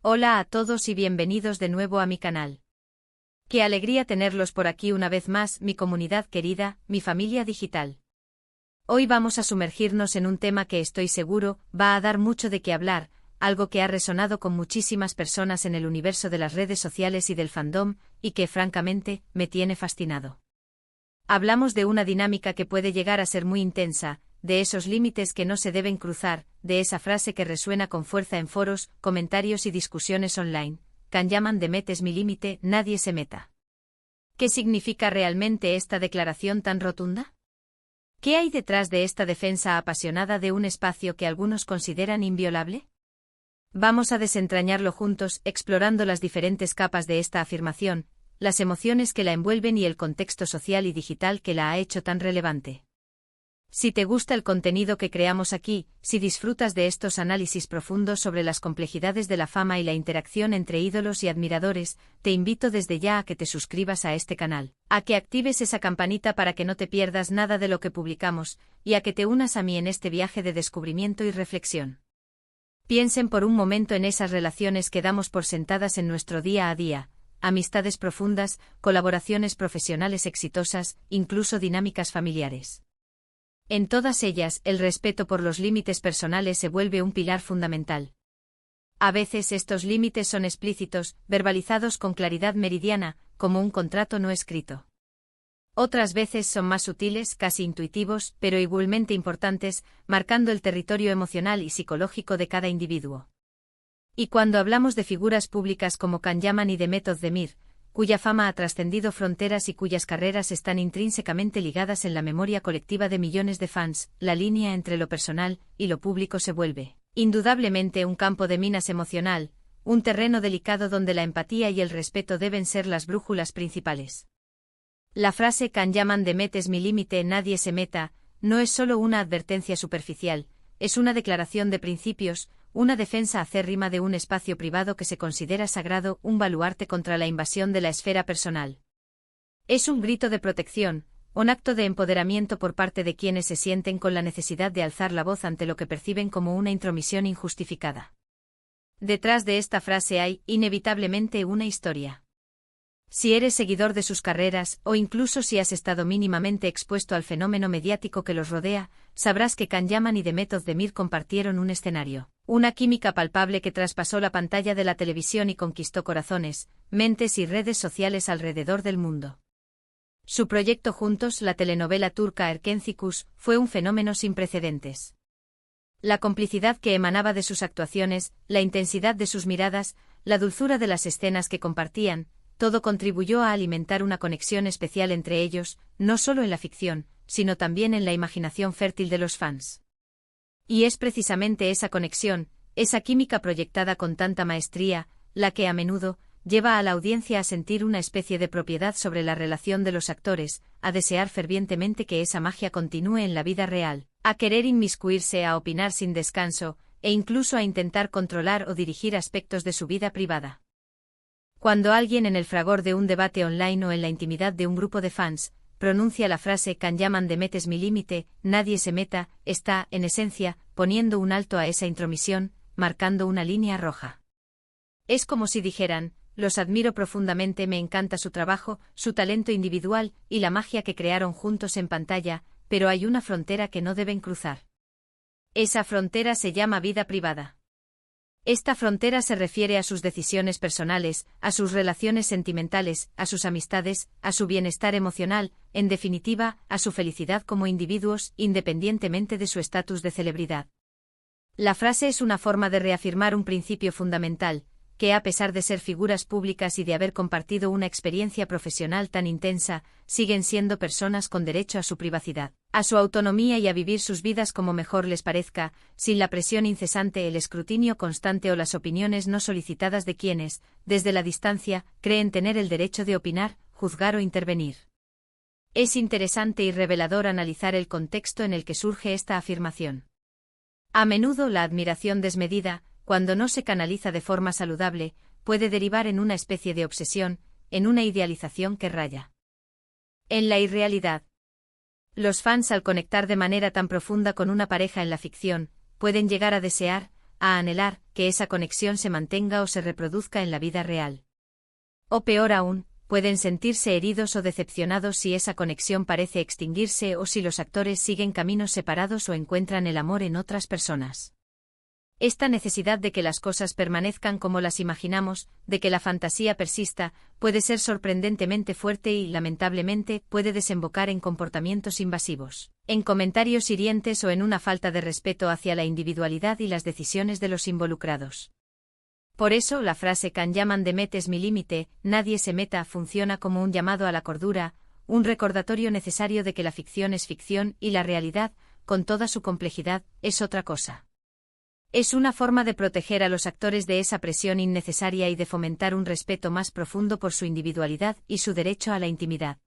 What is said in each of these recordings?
Hola a todos y bienvenidos de nuevo a mi canal. Qué alegría tenerlos por aquí una vez más, mi comunidad querida, mi familia digital. Hoy vamos a sumergirnos en un tema que estoy seguro va a dar mucho de qué hablar, algo que ha resonado con muchísimas personas en el universo de las redes sociales y del fandom, y que francamente me tiene fascinado. Hablamos de una dinámica que puede llegar a ser muy intensa, de esos límites que no se deben cruzar, de esa frase que resuena con fuerza en foros, comentarios y discusiones online, can llaman de metes mi límite, nadie se meta. ¿Qué significa realmente esta declaración tan rotunda? ¿Qué hay detrás de esta defensa apasionada de un espacio que algunos consideran inviolable? Vamos a desentrañarlo juntos, explorando las diferentes capas de esta afirmación, las emociones que la envuelven y el contexto social y digital que la ha hecho tan relevante. Si te gusta el contenido que creamos aquí, si disfrutas de estos análisis profundos sobre las complejidades de la fama y la interacción entre ídolos y admiradores, te invito desde ya a que te suscribas a este canal, a que actives esa campanita para que no te pierdas nada de lo que publicamos, y a que te unas a mí en este viaje de descubrimiento y reflexión. Piensen por un momento en esas relaciones que damos por sentadas en nuestro día a día, amistades profundas, colaboraciones profesionales exitosas, incluso dinámicas familiares. En todas ellas, el respeto por los límites personales se vuelve un pilar fundamental. A veces estos límites son explícitos, verbalizados con claridad meridiana, como un contrato no escrito. Otras veces son más sutiles, casi intuitivos, pero igualmente importantes, marcando el territorio emocional y psicológico de cada individuo. Y cuando hablamos de figuras públicas como Can Yaman y Demet Özdemir, cuya fama ha trascendido fronteras y cuyas carreras están intrínsecamente ligadas en la memoria colectiva de millones de fans, la línea entre lo personal y lo público se vuelve, indudablemente, un campo de minas emocional, un terreno delicado donde la empatía y el respeto deben ser las brújulas principales. La frase Can Yaman de metes mi límite, nadie se meta, no es solo una advertencia superficial, es una declaración de principios, una defensa acérrima de un espacio privado que se considera sagrado, un baluarte contra la invasión de la esfera personal. Es un grito de protección, un acto de empoderamiento por parte de quienes se sienten con la necesidad de alzar la voz ante lo que perciben como una intromisión injustificada. Detrás de esta frase hay, inevitablemente, una historia. Si eres seguidor de sus carreras, o incluso si has estado mínimamente expuesto al fenómeno mediático que los rodea, sabrás que Can Yaman y Demet Özdemir compartieron un escenario, una química palpable que traspasó la pantalla de la televisión y conquistó corazones, mentes y redes sociales alrededor del mundo. Su proyecto juntos, la telenovela turca Erkencikus, fue un fenómeno sin precedentes. La complicidad que emanaba de sus actuaciones, la intensidad de sus miradas, la dulzura de las escenas que compartían, todo contribuyó a alimentar una conexión especial entre ellos, no solo en la ficción, sino también en la imaginación fértil de los fans. Y es precisamente esa conexión, esa química proyectada con tanta maestría, la que a menudo lleva a la audiencia a sentir una especie de propiedad sobre la relación de los actores, a desear fervientemente que esa magia continúe en la vida real, a querer inmiscuirse, a opinar sin descanso, e incluso a intentar controlar o dirigir aspectos de su vida privada. Cuando alguien en el fragor de un debate online o en la intimidad de un grupo de fans pronuncia la frase Can Yaman de metes mi límite, nadie se meta, está, en esencia, poniendo un alto a esa intromisión, marcando una línea roja. Es como si dijeran, los admiro profundamente, me encanta su trabajo, su talento individual y la magia que crearon juntos en pantalla, pero hay una frontera que no deben cruzar. Esa frontera se llama vida privada. Esta frontera se refiere a sus decisiones personales, a sus relaciones sentimentales, a sus amistades, a su bienestar emocional, en definitiva, a su felicidad como individuos, independientemente de su estatus de celebridad. La frase es una forma de reafirmar un principio fundamental, que a pesar de ser figuras públicas y de haber compartido una experiencia profesional tan intensa, siguen siendo personas con derecho a su privacidad, a su autonomía y a vivir sus vidas como mejor les parezca, sin la presión incesante, el escrutinio constante o las opiniones no solicitadas de quienes, desde la distancia, creen tener el derecho de opinar, juzgar o intervenir. Es interesante y revelador analizar el contexto en el que surge esta afirmación. A menudo la admiración desmedida, cuando no se canaliza de forma saludable, puede derivar en una especie de obsesión, en una idealización que raya en la irrealidad. Los fans, al conectar de manera tan profunda con una pareja en la ficción, pueden llegar a desear, a anhelar que esa conexión se mantenga o se reproduzca en la vida real. O peor aún, pueden sentirse heridos o decepcionados si esa conexión parece extinguirse o si los actores siguen caminos separados o encuentran el amor en otras personas. Esta necesidad de que las cosas permanezcan como las imaginamos, de que la fantasía persista, puede ser sorprendentemente fuerte y, lamentablemente, puede desembocar en comportamientos invasivos, en comentarios hirientes o en una falta de respeto hacia la individualidad y las decisiones de los involucrados. Por eso, la frase "Can llaman de Met es mi límite, nadie se meta" funciona como un llamado a la cordura, un recordatorio necesario de que la ficción es ficción y la realidad, con toda su complejidad, es otra cosa. Es una forma de proteger a los actores de esa presión innecesaria y de fomentar un respeto más profundo por su individualidad y su derecho a la intimidad.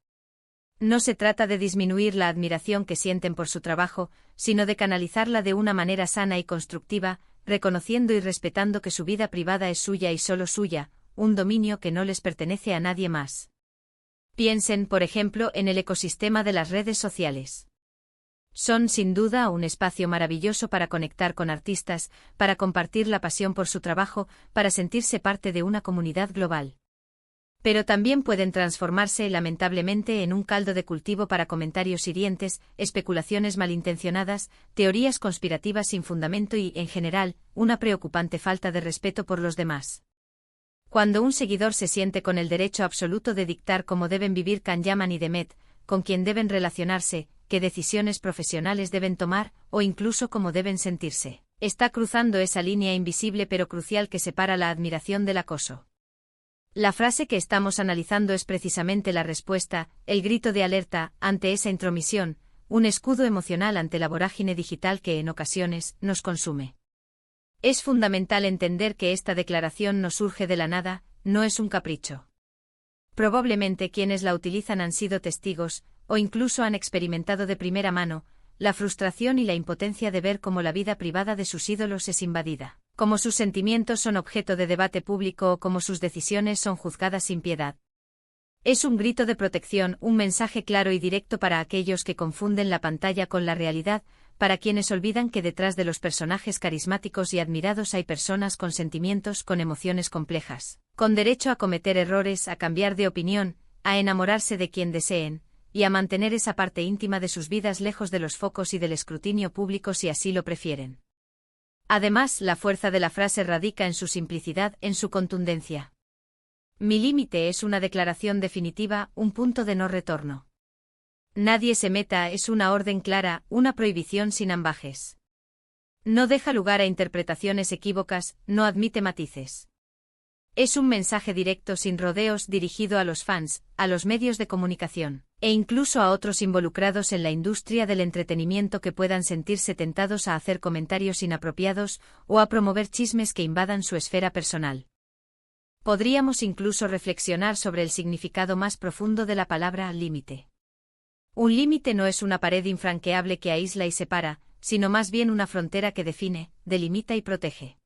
No se trata de disminuir la admiración que sienten por su trabajo, sino de canalizarla de una manera sana y constructiva, reconociendo y respetando que su vida privada es suya y solo suya, un dominio que no les pertenece a nadie más. Piensen, por ejemplo, en el ecosistema de las redes sociales. Son, sin duda, un espacio maravilloso para conectar con artistas, para compartir la pasión por su trabajo, para sentirse parte de una comunidad global. Pero también pueden transformarse, lamentablemente, en un caldo de cultivo para comentarios hirientes, especulaciones malintencionadas, teorías conspirativas sin fundamento y, en general, una preocupante falta de respeto por los demás. Cuando un seguidor se siente con el derecho absoluto de dictar cómo deben vivir Can Yaman y Demet, con quién deben relacionarse, qué decisiones profesionales deben tomar, o incluso cómo deben sentirse, está cruzando esa línea invisible pero crucial que separa la admiración del acoso. La frase que estamos analizando es precisamente la respuesta, el grito de alerta, ante esa intromisión, un escudo emocional ante la vorágine digital que en ocasiones nos consume. Es fundamental entender que esta declaración no surge de la nada, no es un capricho. Probablemente quienes la utilizan han sido testigos, o incluso han experimentado de primera mano, la frustración y la impotencia de ver cómo la vida privada de sus ídolos es invadida, cómo sus sentimientos son objeto de debate público o cómo sus decisiones son juzgadas sin piedad. Es un grito de protección, un mensaje claro y directo para aquellos que confunden la pantalla con la realidad, para quienes olvidan que detrás de los personajes carismáticos y admirados hay personas con sentimientos, con emociones complejas, con derecho a cometer errores, a cambiar de opinión, a enamorarse de quien deseen, y a mantener esa parte íntima de sus vidas lejos de los focos y del escrutinio público si así lo prefieren. Además, la fuerza de la frase radica en su simplicidad, en su contundencia. Mi límite es una declaración definitiva, un punto de no retorno. Nadie se meta es una orden clara, una prohibición sin ambajes. No deja lugar a interpretaciones equívocas, no admite matices. Es un mensaje directo sin rodeos dirigido a los fans, a los medios de comunicación, e incluso a otros involucrados en la industria del entretenimiento que puedan sentirse tentados a hacer comentarios inapropiados o a promover chismes que invadan su esfera personal. Podríamos incluso reflexionar sobre el significado más profundo de la palabra límite. Un límite no es una pared infranqueable que aísla y separa, sino más bien una frontera que define, delimita y protege.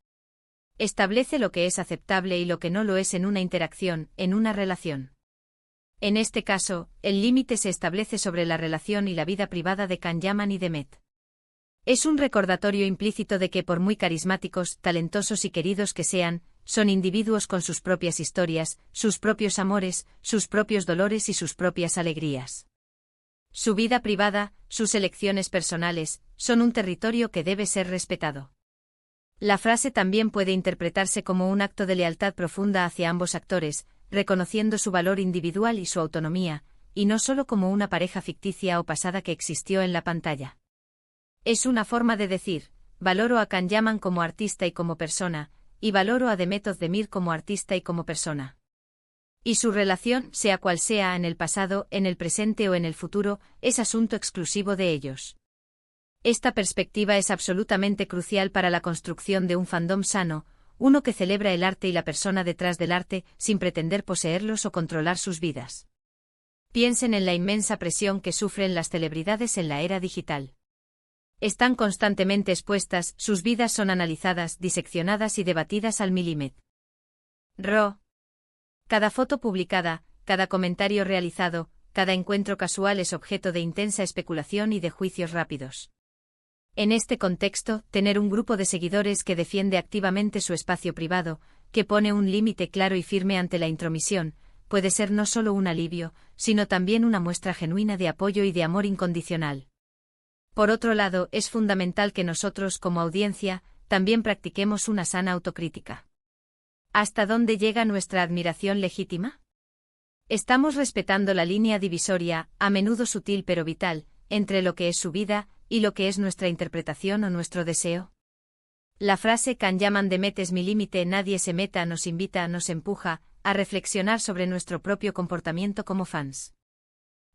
Establece lo que es aceptable y lo que no lo es en una interacción, en una relación. En este caso, el límite se establece sobre la relación y la vida privada de Can Yaman y Demet. Es un recordatorio implícito de que por muy carismáticos, talentosos y queridos que sean, son individuos con sus propias historias, sus propios amores, sus propios dolores y sus propias alegrías. Su vida privada, sus elecciones personales, son un territorio que debe ser respetado. La frase también puede interpretarse como un acto de lealtad profunda hacia ambos actores, reconociendo su valor individual y su autonomía, y no solo como una pareja ficticia o pasada que existió en la pantalla. Es una forma de decir, valoro a Can Yaman como artista y como persona, y valoro a Demet Özdemir como artista y como persona. Y su relación, sea cual sea en el pasado, en el presente o en el futuro, es asunto exclusivo de ellos. Esta perspectiva es absolutamente crucial para la construcción de un fandom sano, uno que celebra el arte y la persona detrás del arte, sin pretender poseerlos o controlar sus vidas. Piensen en la inmensa presión que sufren las celebridades en la era digital. Están constantemente expuestas, sus vidas son analizadas, diseccionadas y debatidas al milímetro. Cada foto publicada, cada comentario realizado, cada encuentro casual es objeto de intensa especulación y de juicios rápidos. En este contexto, tener un grupo de seguidores que defiende activamente su espacio privado, que pone un límite claro y firme ante la intromisión, puede ser no solo un alivio, sino también una muestra genuina de apoyo y de amor incondicional. Por otro lado, es fundamental que nosotros, como audiencia, también practiquemos una sana autocrítica. ¿Hasta dónde llega nuestra admiración legítima? ¿Estamos respetando la línea divisoria, a menudo sutil pero vital, entre lo que es su vida y lo que es nuestra interpretación o nuestro deseo? La frase "Can llaman de metes mi límite, nadie se meta" nos invita, nos empuja a reflexionar sobre nuestro propio comportamiento como fans.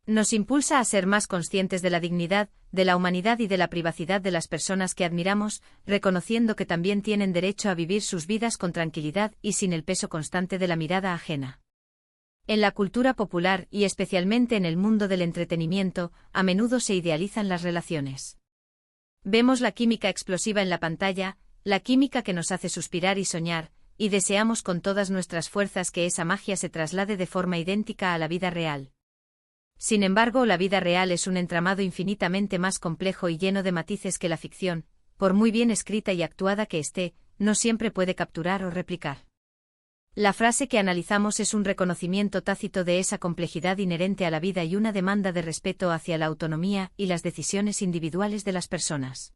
Nos impulsa a ser más conscientes de la dignidad, de la humanidad y de la privacidad de las personas que admiramos, reconociendo que también tienen derecho a vivir sus vidas con tranquilidad y sin el peso constante de la mirada ajena. En la cultura popular y especialmente en el mundo del entretenimiento, a menudo se idealizan las relaciones. Vemos la química explosiva en la pantalla, la química que nos hace suspirar y soñar, y deseamos con todas nuestras fuerzas que esa magia se traslade de forma idéntica a la vida real. Sin embargo, la vida real es un entramado infinitamente más complejo y lleno de matices que la ficción, por muy bien escrita y actuada que esté, no siempre puede capturar o replicar. La frase que analizamos es un reconocimiento tácito de esa complejidad inherente a la vida y una demanda de respeto hacia la autonomía y las decisiones individuales de las personas.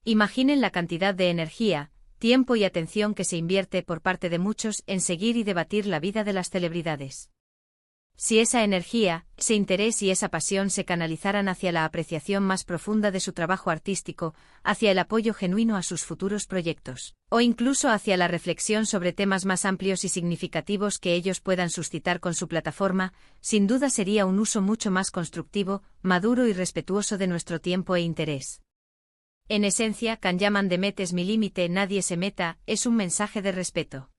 Imaginen la cantidad de energía, tiempo y atención que se invierte por parte de muchos en seguir y debatir la vida de las celebridades. Si esa energía, ese interés y esa pasión se canalizaran hacia la apreciación más profunda de su trabajo artístico, hacia el apoyo genuino a sus futuros proyectos, o incluso hacia la reflexión sobre temas más amplios y significativos que ellos puedan suscitar con su plataforma, sin duda sería un uso mucho más constructivo, maduro y respetuoso de nuestro tiempo e interés. En esencia, "Can llaman de metes mi límite, nadie se meta" es un mensaje de respeto.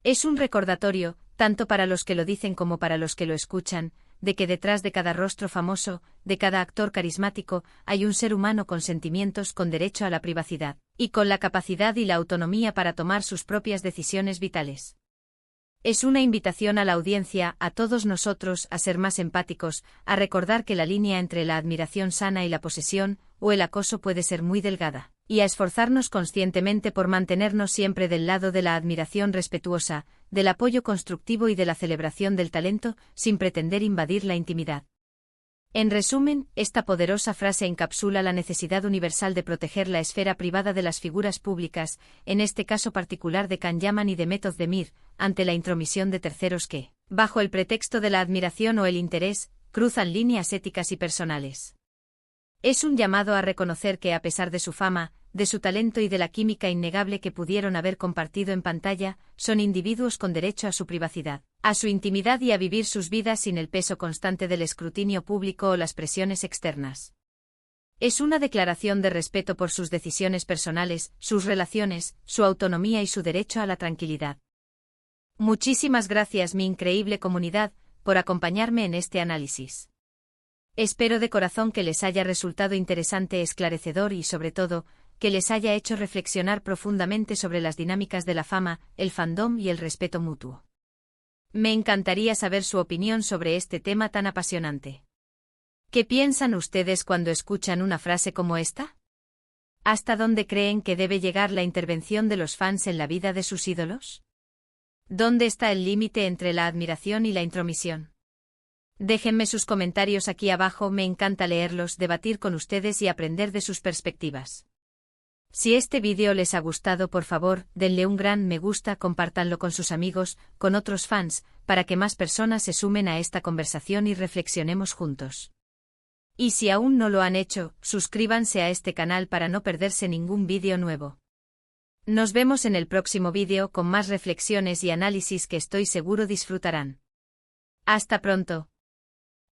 Es un recordatorio, tanto para los que lo dicen como para los que lo escuchan, de que detrás de cada rostro famoso, de cada actor carismático, hay un ser humano con sentimientos, con derecho a la privacidad, y con la capacidad y la autonomía para tomar sus propias decisiones vitales. Es una invitación a la audiencia, a todos nosotros, a ser más empáticos, a recordar que la línea entre la admiración sana y la posesión, o el acoso puede ser muy delgada, y a esforzarnos conscientemente por mantenernos siempre del lado de la admiración respetuosa, del apoyo constructivo y de la celebración del talento, sin pretender invadir la intimidad. En resumen, esta poderosa frase encapsula la necesidad universal de proteger la esfera privada de las figuras públicas, en este caso particular de Can Yaman y de Method Demir, ante la intromisión de terceros que, bajo el pretexto de la admiración o el interés, cruzan líneas éticas y personales. Es un llamado a reconocer que a pesar de su fama, de su talento y de la química innegable que pudieron haber compartido en pantalla, son individuos con derecho a su privacidad, a su intimidad y a vivir sus vidas sin el peso constante del escrutinio público o las presiones externas. Es una declaración de respeto por sus decisiones personales, sus relaciones, su autonomía y su derecho a la tranquilidad. Muchísimas gracias, mi increíble comunidad, por acompañarme en este análisis. Espero de corazón que les haya resultado interesante, esclarecedor y, sobre todo, que les haya hecho reflexionar profundamente sobre las dinámicas de la fama, el fandom y el respeto mutuo. Me encantaría saber su opinión sobre este tema tan apasionante. ¿Qué piensan ustedes cuando escuchan una frase como esta? ¿Hasta dónde creen que debe llegar la intervención de los fans en la vida de sus ídolos? ¿Dónde está el límite entre la admiración y la intromisión? Déjenme sus comentarios aquí abajo, me encanta leerlos, debatir con ustedes y aprender de sus perspectivas. Si este vídeo les ha gustado, por favor, denle un gran me gusta, compártanlo con sus amigos, con otros fans, para que más personas se sumen a esta conversación y reflexionemos juntos. Y si aún no lo han hecho, suscríbanse a este canal para no perderse ningún vídeo nuevo. Nos vemos en el próximo vídeo con más reflexiones y análisis que estoy seguro disfrutarán. Hasta pronto.